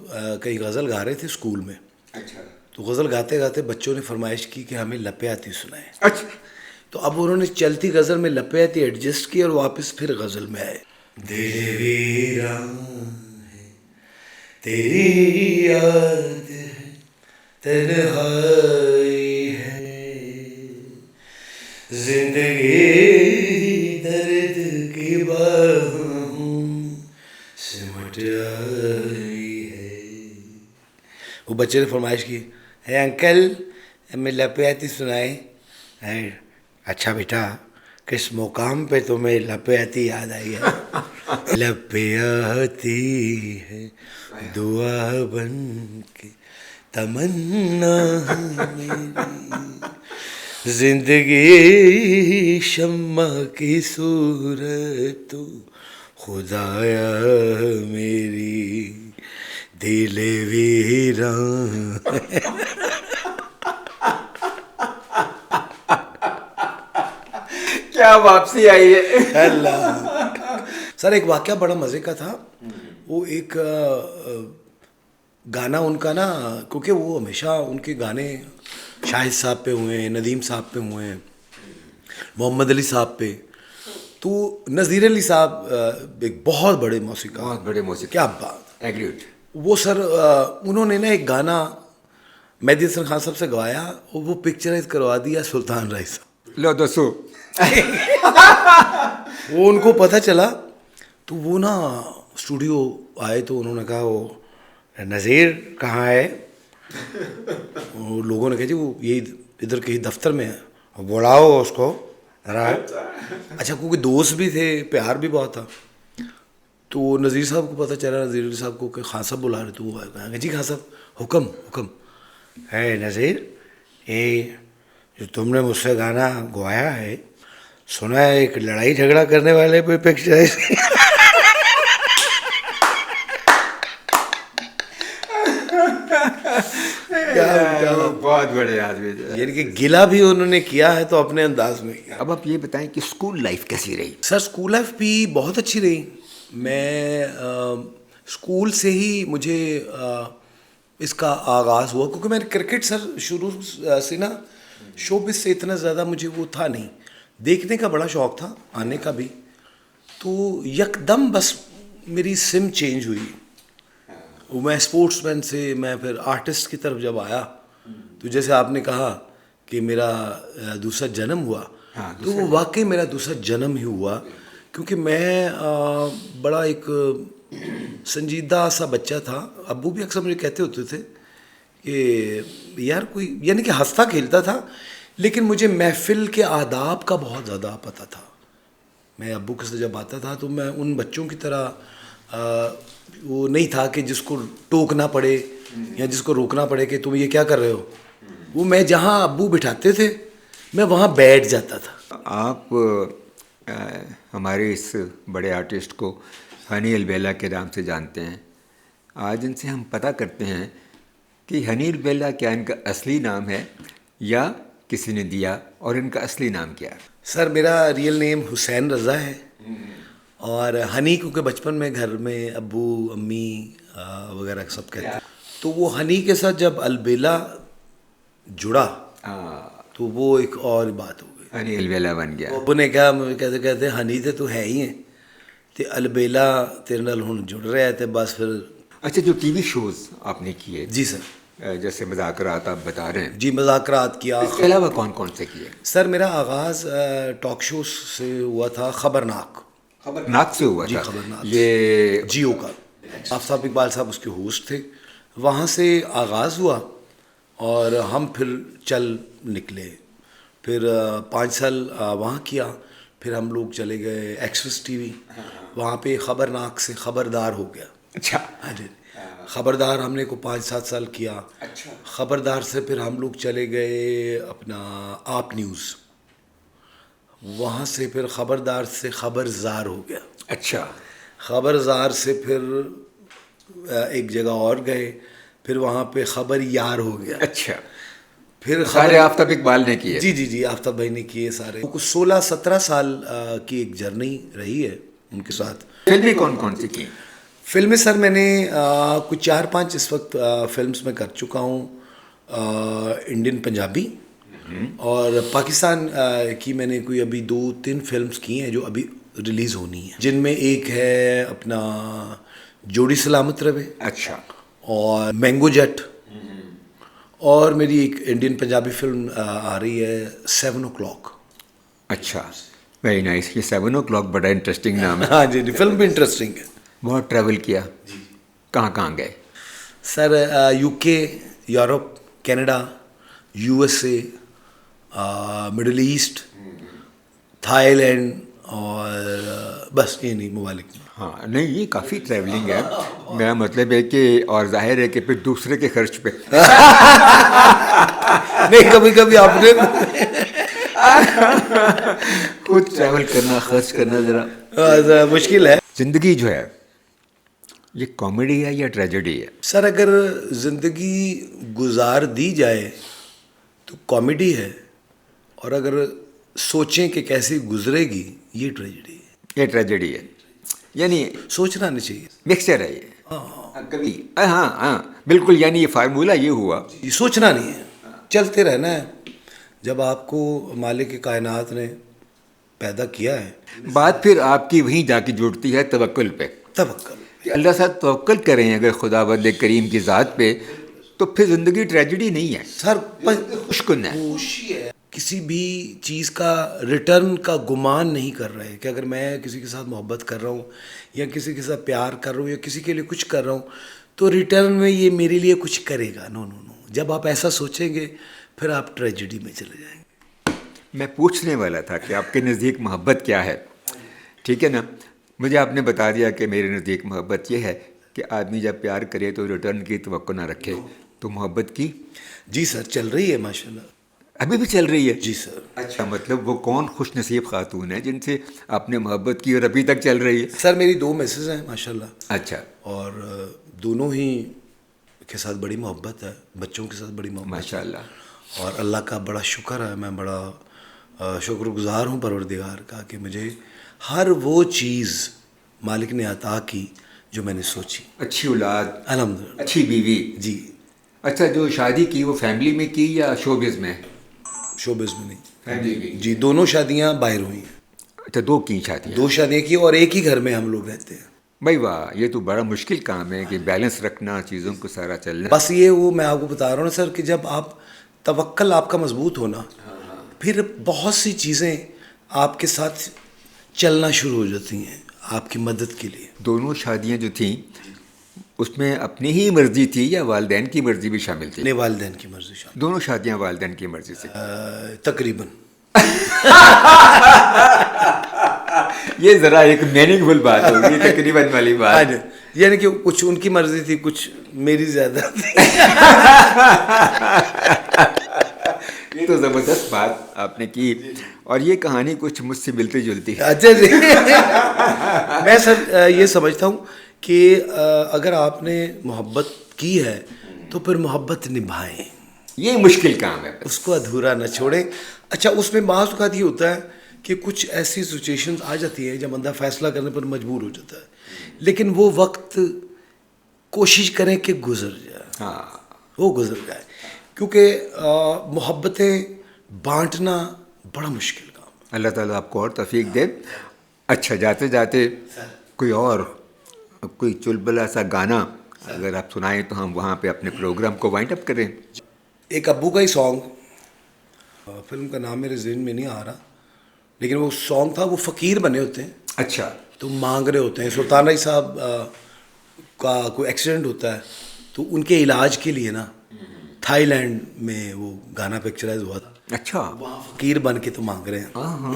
कहीं गज़ल गा रहे थे स्कूल में। अच्छा। तो गज़ल गाते गाते बच्चों ने फरमाइश की कि हमें लपे आती सुनाए। अच्छा। तो अब उन्होंने चलती गज़ल में लपे आती एडजस्ट की और वापस फिर गज़ल में आए। दिल वीरान है तेरी याद है, तन्हाई है, जिंदगी दर्द की बाहों सिमट आई है। वो बच्चे ने फरमाइश की, है अंकल हमें लपे आती सुनाए। है अच्छा बेटा, किस मुकाम पे तुम्हें लपे आती याद आई है? लपे आती है दुआ बन के तमन्ना मेरी, जिंदगी शम्मा की सूरत तू, खुदाया मेरी दिल वीरान। क्या वापसी आई है। अल्लाह। सर एक वाकया बड़ा मज़े का था। वो एक गाना उनका ना, क्योंकि वो हमेशा उनके गाने शाहिद साहब पे हुए हैं, नदीम साहब पे हुए हैं, मोहम्मद अली साहब पे, तो नज़ीर अली साहब एक बहुत बड़े मौसीक़ार, बहुत बड़े मौसीक़ार। क्या बात। एग्रीड। वो सर उन्होंने ना एक गाना मेहदी हसन खान साहब से गवाया और वो पिक्चराइज करवा दिया सुल्तान राय साहब। लो दोस्तों। वो उनको पता चला तो वो ना स्टूडियो आए तो उन्होंने कहा वो नज़ीर कहाँ है। वो लोगों ने कहा जी वो ये इधर कहीं दफ्तर में है, बुलाओ उसको जरा। अच्छा क्योंकि दोस्त भी थे, प्यार भी बहुत था, तो नज़ीर साहब को पता चला, नज़ीर साहब को कि खान साहब बुला रहे, तो वो कहा जी खान साहब हुक्म हुक्म है। नज़ीर ये जो तुमने मुझसे गाना गवाया है, सुना है एक लड़ाई झगड़ा करने वाले पे पिक्चराइज। बहुत बड़े आदमी थे। यानी कि गिला भी उन्होंने किया है तो अपने अंदाज में किया। अब आप ये बताएं कि स्कूल लाइफ कैसी रही। सर स्कूल लाइफ भी बहुत अच्छी रही। मैं स्कूल से ही मुझे इसका आगाज़ हुआ, क्योंकि मैंने क्रिकेट सर शुरू से ना शोबिस से इतना ज़्यादा मुझे वो था नहीं, देखने का बड़ा शौक़ था, आने का भी। तो यकदम बस मेरी सिम चेंज हुई। वो मैं स्पोर्ट्समैन से मैं फिर आर्टिस्ट की तरफ जब आया, तो जैसे आपने कहा कि मेरा दूसरा जन्म हुआ, तो वो वाकई मेरा दूसरा जन्म ही हुआ, क्योंकि मैं बड़ा एक संजीदा सा बच्चा था। अब्बू भी अक्सर मुझे कहते होते थे कि यार कोई, यानी कि हंसता खेलता था, लेकिन मुझे महफिल के आदाब का बहुत ज़्यादा पता था। मैं अब्बू के साथ जब आता था तो मैं उन बच्चों की तरह वो नहीं था कि जिसको टोकना पड़े या जिसको रोकना पड़े कि तुम ये क्या कर रहे हो। वो मैं जहाँ अब्बू बिठाते थे मैं वहाँ बैठ जाता था। आप हमारे इस बड़े आर्टिस्ट को हनी अलबेला के नाम से जानते हैं। आज इनसे हम पता करते हैं कि हनी अलबेला क्या इनका असली नाम है या किसी ने दिया, और इनका असली नाम क्या है। सर मेरा रियल नेम हुसैन रज़ा है, और हनी क्योंकि बचपन में घर में अब्बू अम्मी वगैरह सब कहते हैं, तो वो हनी के साथ जब अलबेला जुड़ा तो वो एक और बात हो गई, हनी अलबेला बन गया। अब्बू ने कहा, मुझे कहते कहते हनी तो तू है ही है, तो अलबेला तेरे नाल हुण जुड़ रहा है, तो बस फिर। अच्छा, जो टीवी शोज़ आपने किए। जी सर। जैसे मज़ाकरात आप बता रहे हैं। जी मज़ाकरात किया। इसके अलावा कौन कौन से किए। सर मेरा आगाज़ टॉक शो से हुआ था, खबरनाक। खबरनाक से हुआ जी था। खबरनाक, ये जियो का। आफ्ताब इकबाल साहब उसके होस्ट थे। वहाँ से आगाज़ हुआ और हम फिर चल निकले। फिर 5 साल वहाँ किया। फिर हम लोग चले गए एक्सप्रेस टीवी, वहाँ पे खबरनाक से खबरदार हो गया। अच्छा। हाँ जी, खबरदार हमने को 5-7 साल किया। अच्छा। खबरदार से फिर हम लोग चले गए अपना आप न्यूज़, वहाँ से फिर खबरदार से खबरजार हो गया। अच्छा। खबरजार से फिर एक जगह और गए, फिर वहाँ पे खबर यार हो गया। अच्छा। फिर सारे आफ्ताब इकबाल ने किए। जी जी जी, आफ्ताब भाई ने किए सारे। कुछ 16-17 साल की एक जर्नी रही है उनके साथ। फिल्में कौन कौन सी की। फिल्में सर मैंने कुछ 4-5 इस वक्त फिल्म्स में कर चुका हूँ। इंडियन पंजाबी और पाकिस्तान की मैंने कोई अभी 2-3 फिल्म्स की हैं जो अभी रिलीज़ होनी है, जिनमें एक है अपना जोड़ी सलामत रवे। अच्छा। और मैंगो जट, और मेरी एक इंडियन पंजाबी फिल्म आ रही है 7 o'clock। अच्छा, वेरी नाइस। ये 7 o'clock बड़ा इंटरेस्टिंग नाम है। हाँ जी, फिल्म भी इंटरेस्टिंग है। बहुत ट्रैवल किया। कहाँ कहाँ गए sir? UK, Europe, Canada, USA, middle east, Thailand, और बस ये नहीं ममालिक में। हाँ, नहीं ये काफ़ी ट्रैवलिंग है। मेरा मतलब है कि, और जाहिर है कि फिर दूसरे के खर्च पे। नहीं, कभी कभी आपने खुद ट्रैवल करना, खर्च करना जरा मुश्किल है जिंदगी जो है ये कॉमेडी है या ट्रेजेडी है? सर। अगर ज़िंदगी गुजार दी जाए तो कॉमेडी है, और अगर सोचें कि कैसे गुजरेगी ये ट्रेजेडी है। ये ट्रेजेडी है, यानी सोचना नहीं चाहिए। मिक्सचर है ये कभी। हाँ हाँ बिल्कुल, यानी ये फार्मूला ये हुआ। ये सोचना नहीं है, चलते रहना है। जब आपको मालिक कायनात ने पैदा किया है, बात फिर आपकी वहीं जाके जुड़ती है तवक्कुल पे। तवक्कल। कि अल्लाह साहब तवक्कुल करें अगर खुदावंद करीम की ज़ात पे, तो फिर ज़िंदगी ट्रेजेडी नहीं है, सर खुशकुन है। खुशी है। किसी भी चीज़ का रिटर्न का गुमान नहीं कर रहे कि अगर मैं किसी के साथ मोहब्बत कर रहा हूँ या किसी के साथ प्यार कर रहा हूँ या किसी के लिए कुछ कर रहा हूँ तो रिटर्न में ये मेरे लिए कुछ करेगा। नो नो नो, जब आप ऐसा सोचेंगे फिर आप ट्रेजेडी में चले जाएंगे। मैं पूछने वाला था कि आपके नज़दीक मोहब्बत क्या है, ठीक है ना। मुझे आपने बता दिया कि मेरे नज़दीक मोहब्बत ये है कि आदमी जब प्यार करे तो रिटर्न की तवक्को ना रखे। तो मोहब्बत की जी सर चल रही है माशाल्लाह। अभी भी चल रही है? जी सर। अच्छा, मतलब वो कौन खुश नसीब खातून है जिनसे आपने मोहब्बत की और अभी तक चल रही है? सर मेरी 2 मिसेस हैं माशाल्लाह, अच्छा, और दोनों ही के साथ बड़ी मोहब्बत है, बच्चों के साथ बड़ी मोहब्बत है। माशाल्लाह। और अल्लाह का बड़ा शुक्र है, मैं बड़ा शुक्रगुजार हूँ परवरदिगार का कि मुझे हर वो चीज़ मालिक ने अता की जो मैंने सोची। अच्छी औलाद, अल्हम्दुलिल्लाह। अच्छी बीवी। जी। अच्छा, जो शादी की वो फैमिली में की या शोबिज़ में? शोबिज़ में नहीं, फैमिली में। जी। दोनों शादियाँ बाहर हुई हैं। अच्छा, 2 की शादियाँ? 2 शादियाँ की और एक ही घर में हम लोग रहते हैं। भाई वाह, ये तो बड़ा मुश्किल काम है कि बैलेंस रखना, चीज़ों को सारा चलना। बस ये वो मैं आपको बता रहा हूँ ना सर कि जब आप तवक्कल आपका मजबूत होना, फिर बहुत सी चीज़ें आपके साथ चलना शुरू हो जाती हैं आपकी मदद के लिए। दोनों शादियाँ जो थीं उसमें अपनी ही मर्जी थी या वालिदैन की मर्जी भी शामिल थी? ने वालिदैन की मर्जी शामिल। दोनों शादियाँ वालिदैन की मर्जी से? तकरीबन। ये ज़रा एक मीनिंगफुल बात होगी, तकरीबन वाली बात। यानी कि कुछ उनकी मर्जी थी, कुछ मेरी ज़्यादा थी। ये तो ज़बरदस्त बात आपने की, और ये कहानी कुछ मुझसे मिलती जुलती है। अच्छा जी। मैं सर ये समझता हूँ कि अगर आपने मोहब्बत की है तो फिर मोहब्बत निभाएं, ये मुश्किल काम है। उसको अधूरा न छोड़ें। अच्छा, उसमें बाज़ औक़ात ये होता है कि कुछ ऐसी सिचुएशंस आ जाती हैं जब बंदा फ़ैसला करने पर मजबूर हो जाता है, लेकिन वो वक्त कोशिश करें कि गुजर जाए। हाँ, वो गुजर जाए, क्योंकि मोहब्बतें बांटना बड़ा मुश्किल काम है। अल्लाह ताला आपको और तौफीक दे। अच्छा, जाते जाते कोई चुलबुला सा गाना अगर आप सुनाएं तो हम वहाँ पे अपने प्रोग्राम को वाइंड अप करें। एक अब्बू का ही सॉन्ग, फिल्म का नाम मेरे ज़हन में नहीं आ रहा, लेकिन वो सॉन्ग था, वो फ़कीर बने होते हैं। अच्छा, तो मांग रहे होते हैं। सुल्तान राय साहब का कोई एक्सीडेंट होता है तो उनके इलाज के लिए ना थाईलैंड में वो गाना पिक्चराइज हुआ था। अच्छा, वहाँ फ़कीर बन के तो मांग रहे हैं। हाँ।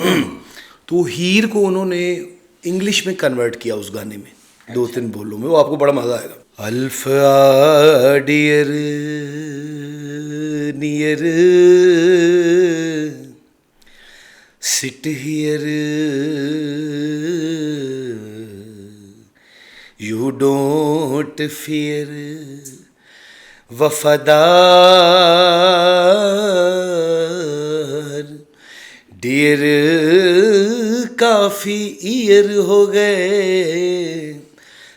तो हीर को उन्होंने इंग्लिश में कन्वर्ट किया उस गाने में, 2-3 बोलों में। वो आपको बड़ा मज़ा आएगा। Alf dear near sit here you don't fear वफादार डियर काफ़ी ईयर हो गए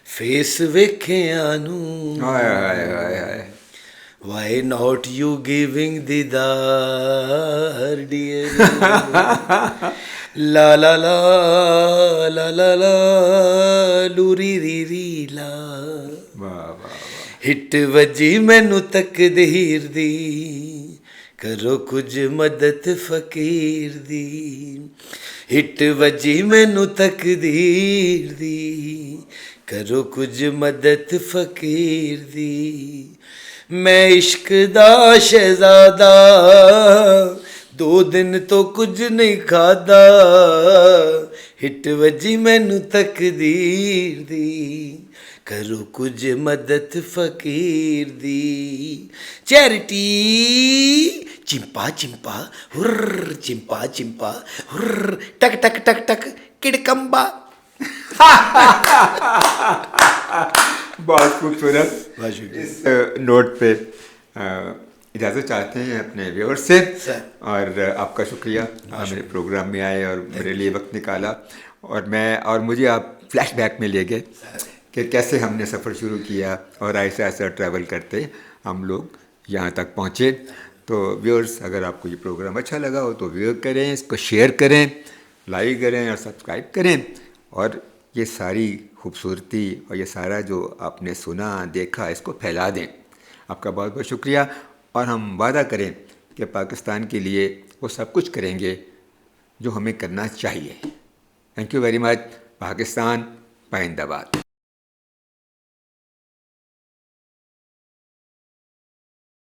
फेस वेखे आनू हाय हाय हाय हाय। Why not you giving दीदार dear? La la la la la la Lurie री री ला। वाह वाह। हिट वजी मैनू तकदीर दी, करो कुछ मदद फकीर दी। हिट वजी मैनू तकदीर दी, करो कुछ मदद फकीर दी। मैं इश्क दा शहजादा, 2 दिन तो कुछ नहीं खादा। हिट वजी मैनू तकदीर दी, करो कुछ मदद फकीर दी। चैरिटी चिंपा चिंपा हुर्र चिंपा चिंपा हुर्र टक टक टक टक किड़कम्बा। बहुत खूबसूरत। बहुत शुक्रिया। इस नोट पे इजाज़त चाहते हैं अपने व्यूअर्स से, सर। और आपका शुक्रिया, आप मेरे प्रोग्राम में आए और मेरे लिए वक्त निकाला, और मुझे आप फ्लैशबैक में ले गए कि कैसे हमने सफ़र शुरू किया और ऐसा ऐसा ट्रैवल करते हम लोग यहाँ तक पहुँचे। तो व्यूअर्स, अगर आपको ये प्रोग्राम अच्छा लगा हो तो व्यू करें, इसको शेयर करें, लाइक करें और सब्सक्राइब करें, और ये सारी खूबसूरती और ये सारा जो आपने सुना देखा इसको फैला दें। आपका बहुत बहुत शुक्रिया, और हम वादा करें कि पाकिस्तान के लिए वो सब कुछ करेंगे जो हमें करना चाहिए। Thank you very much. Pakistan पाइंदाबाद।